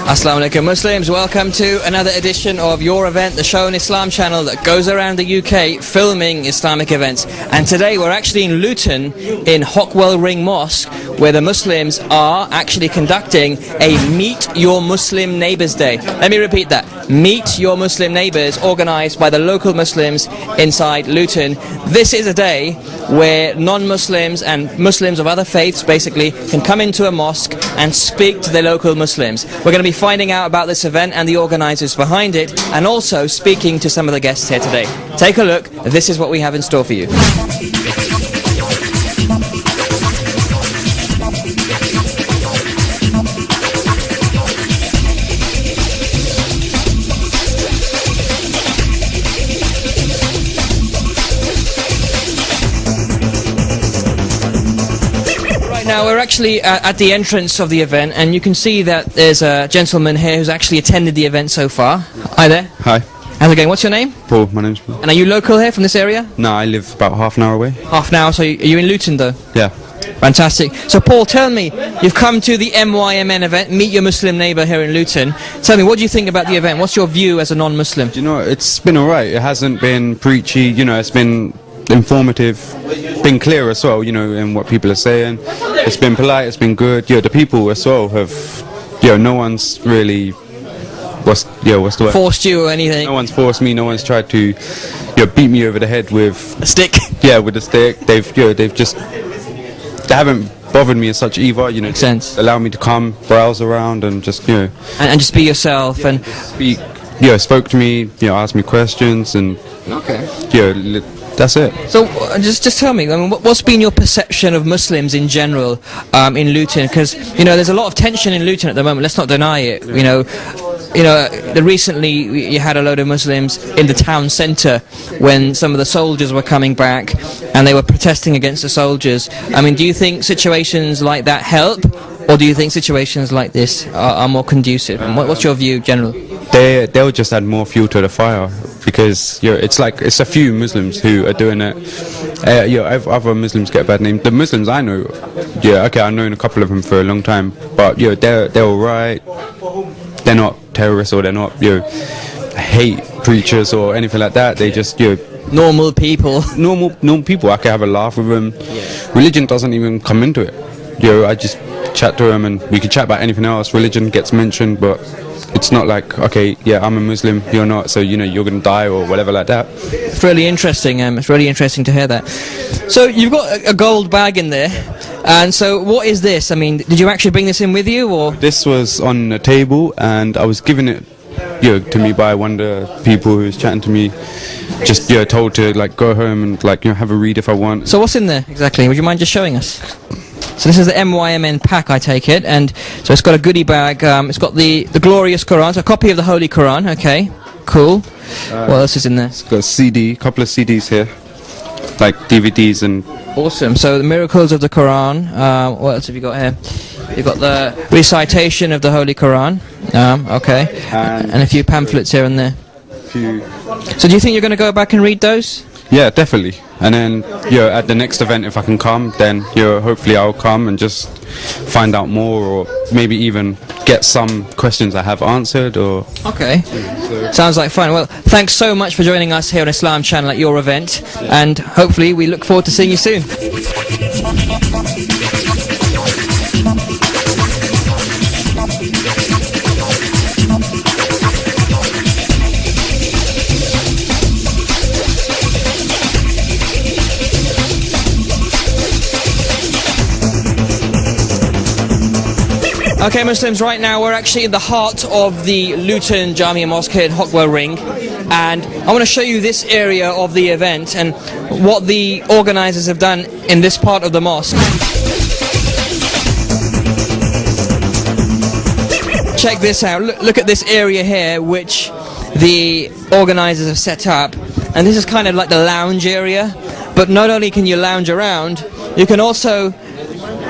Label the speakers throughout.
Speaker 1: Assalamu alaikum Muslims, welcome to another edition of your event, the Show on Islam channel that goes around the UK filming Islamic events. And today we're actually in Luton in Hockwellring Mosque, where the Muslims are actually conducting a Meet Your Muslim Neighbours Day. Let me repeat that. Meet Your Muslim Neighbours, organised by the local Muslims inside Luton. This is a day where non-Muslims and Muslims of other faiths basically can come into a mosque and speak to their local Muslims. We're going to be finding out about this event and the organisers behind it, and also speaking to some of the guests here today. Take a look, this is what we have in store for you. Now we're actually at the entrance of the event, and you can see that there's a gentleman here who's actually attended the event so far. Hi there.
Speaker 2: Hi.
Speaker 1: How's it going? What's your name?
Speaker 2: Paul, my name's Paul.
Speaker 1: And are you local here from this area?
Speaker 2: No, I live about half an hour away.
Speaker 1: Half an hour, so are you in Luton though?
Speaker 2: Yeah.
Speaker 1: Fantastic. So Paul, tell me, you've come to the MYMN event, Meet Your Muslim Neighbour here in Luton. Tell me, what do you think about the event? What's your view as a non-Muslim?
Speaker 2: Do you know, it's been alright. It hasn't been preachy, you know, it's been informative, been clear as well, you know, in what people are saying. It's been polite, it's been good. Yeah, the people as well have, you know, no one's really, what's the word?
Speaker 1: Forced you or anything?
Speaker 2: No one's forced me, no one's tried to, you know, beat me over the head with
Speaker 1: a stick.
Speaker 2: Yeah, with a stick. They've just, they haven't bothered me as such either, you know.
Speaker 1: Makes sense.
Speaker 2: Allow me to come, browse around and just, you know.
Speaker 1: And just be yourself and
Speaker 2: speak, you know, spoke to me, you know, asked me questions and,
Speaker 1: okay.
Speaker 2: You know, that's it.
Speaker 1: So, just tell me, I mean, what's been your perception of Muslims in general in Luton? Because, you know, there's a lot of tension in Luton at the moment, let's not deny it. You know, recently you had a load of Muslims in the town centre when some of the soldiers were coming back and they were protesting against the soldiers. I mean, do you think situations like that help, or do you think situations like this are more conducive? And what's your view generally?
Speaker 2: They'll just add more fuel to the fire, because, you know, it's like, it's a few Muslims who are doing it. You know, other Muslims get a bad name. The Muslims I know, yeah, okay, I've known a couple of them for a long time, but, you know, they're alright. They're not terrorists, or they're not, you know, hate preachers or anything like that. They just, you know,
Speaker 1: normal people.
Speaker 2: Normal people. I can have a laugh with them. Yeah. Religion doesn't even come into it. You know, I just chat to them, and we can chat about anything else. Religion gets mentioned, but it's not like, okay, yeah, I'm a Muslim, you're not, so, you know, you're going to die or whatever like that.
Speaker 1: It's really interesting. It's really interesting to hear that. So you've got a gold bag in there, and so what is this? I mean, did you actually bring this in with you, or?
Speaker 2: This was on a table, and I was given it, you know, to me by one of the people who was chatting to me. Just, you know, told to, like, go home and, like, you know, have a read if I want.
Speaker 1: So what's in there exactly? Would you mind just showing us? So this is the MYMN pack, I take it, and so it's got a goodie bag. It's got the glorious Quran, so a copy of the Holy Quran. Okay, cool. What else is in there?
Speaker 2: It's got a CD, couple of CDs here, like DVDs and.
Speaker 1: Awesome. So the miracles of the Quran. What else have you got here? You've got the recitation of the Holy Quran. Okay, and a few pamphlets here and there. So do you think you're going to go back and read those?
Speaker 2: Yeah, definitely. And then, you know, at the next event, if I can come, then, you know, hopefully I'll come and just find out more, or maybe even get some questions I have answered, or...
Speaker 1: Okay. Sounds like fun. Well, thanks so much for joining us here on Islam Channel at your event, and hopefully we look forward to seeing you soon. Okay, Muslims, right now we're actually in the heart of the Luton Jamia Mosque here in Hockwellring, and I want to show you this area of the event and what the organisers have done in this part of the mosque. Check this out. Look at this area here which the organisers have set up, and this is kind of like the lounge area, but not only can you lounge around, you can also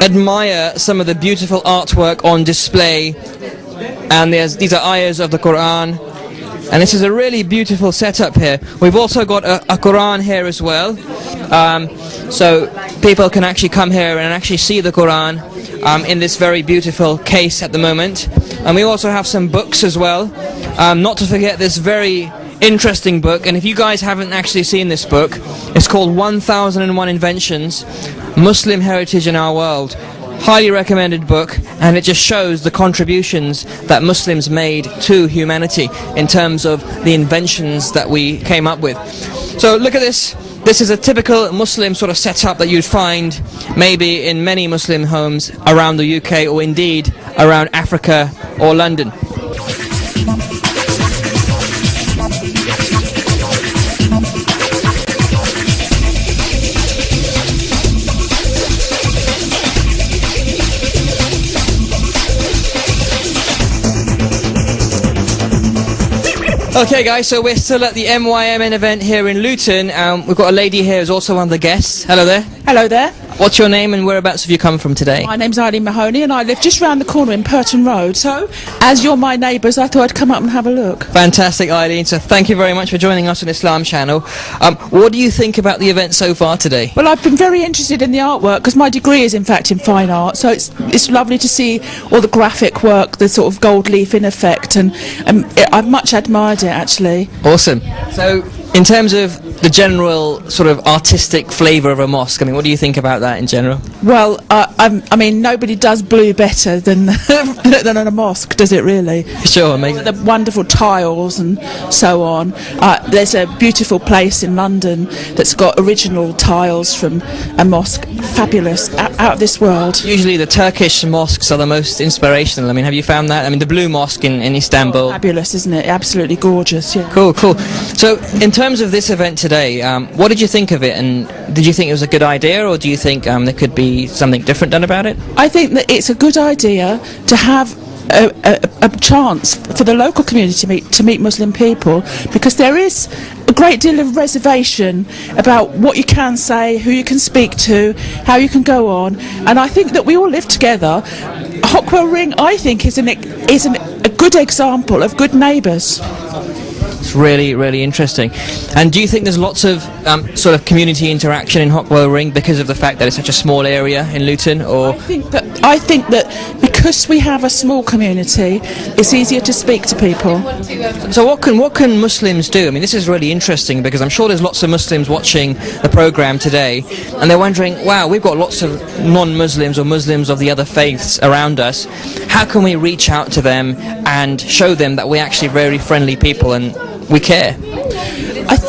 Speaker 1: admire some of the beautiful artwork on display, and these are ayahs of the Quran, and this is a really beautiful setup here. We've also got a Quran here as well, so people can actually come here and actually see the Quran in this very beautiful case at the moment. and we also have some books as well. Not to forget this very interesting book, and if you guys haven't actually seen this book, it's called 1001 Inventions, Muslim Heritage in Our World. Highly recommended book, and it just shows the contributions that Muslims made to humanity in terms of the inventions that we came up with. So look at this. This is a typical Muslim sort of setup that you'd find maybe in many Muslim homes around the UK, or indeed around Africa or London. Okay guys, so we're still at the MYMN event here in Luton. We've got a lady here who's also one of the guests. Hello there.
Speaker 3: Hello there.
Speaker 1: What's your name and whereabouts have you come from today?
Speaker 3: My name's Eileen Mahoney and I live just round the corner in Purton Road. So, as you're my neighbours, I thought I'd come up and have a look.
Speaker 1: Fantastic, Eileen. So thank you very much for joining us on Islam Channel. What do you think about the event so far today?
Speaker 3: Well, I've been very interested in the artwork because my degree is in fact in fine art. So it's lovely to see all the graphic work, the sort of gold leaf in effect, and I've much admired it actually.
Speaker 1: Awesome. So, in terms of the general sort of artistic flavour of a mosque, I mean, what do you think about that in general?
Speaker 3: Well, I mean, nobody does blue better than than a mosque, does it really?
Speaker 1: Sure, amazing.
Speaker 3: The wonderful tiles and so on. There's a beautiful place in London that's got original tiles from a mosque, fabulous, out of this world.
Speaker 1: Usually the Turkish mosques are the most inspirational. I mean, have you found that? I mean, the Blue Mosque in Istanbul.
Speaker 3: Fabulous, isn't it? Absolutely gorgeous, yeah.
Speaker 1: Cool, cool. So, in terms of this event today, what did you think of it, and did you think it was a good idea, or do you think there could be something different done about it?
Speaker 3: I think that it's a good idea to have a chance for the local community to meet Muslim people, because there is a great deal of reservation about what you can say, who you can speak to, how you can go on, and I think that we all live together. Hockwellring, I think, is a good example of good neighbours.
Speaker 1: It's really, really interesting. And do you think there's lots of sort of community interaction in Hockwellring because of the fact that it's such a small area in Luton? Or
Speaker 3: I think that because we have a small community, it's easier to speak to people.
Speaker 1: So what can Muslims do? I mean, this is really interesting because I'm sure there's lots of Muslims watching the programme today, and they're wondering, wow, we've got lots of non-Muslims or Muslims of the other faiths around us. How can we reach out to them and show them that we're actually very friendly people and we care?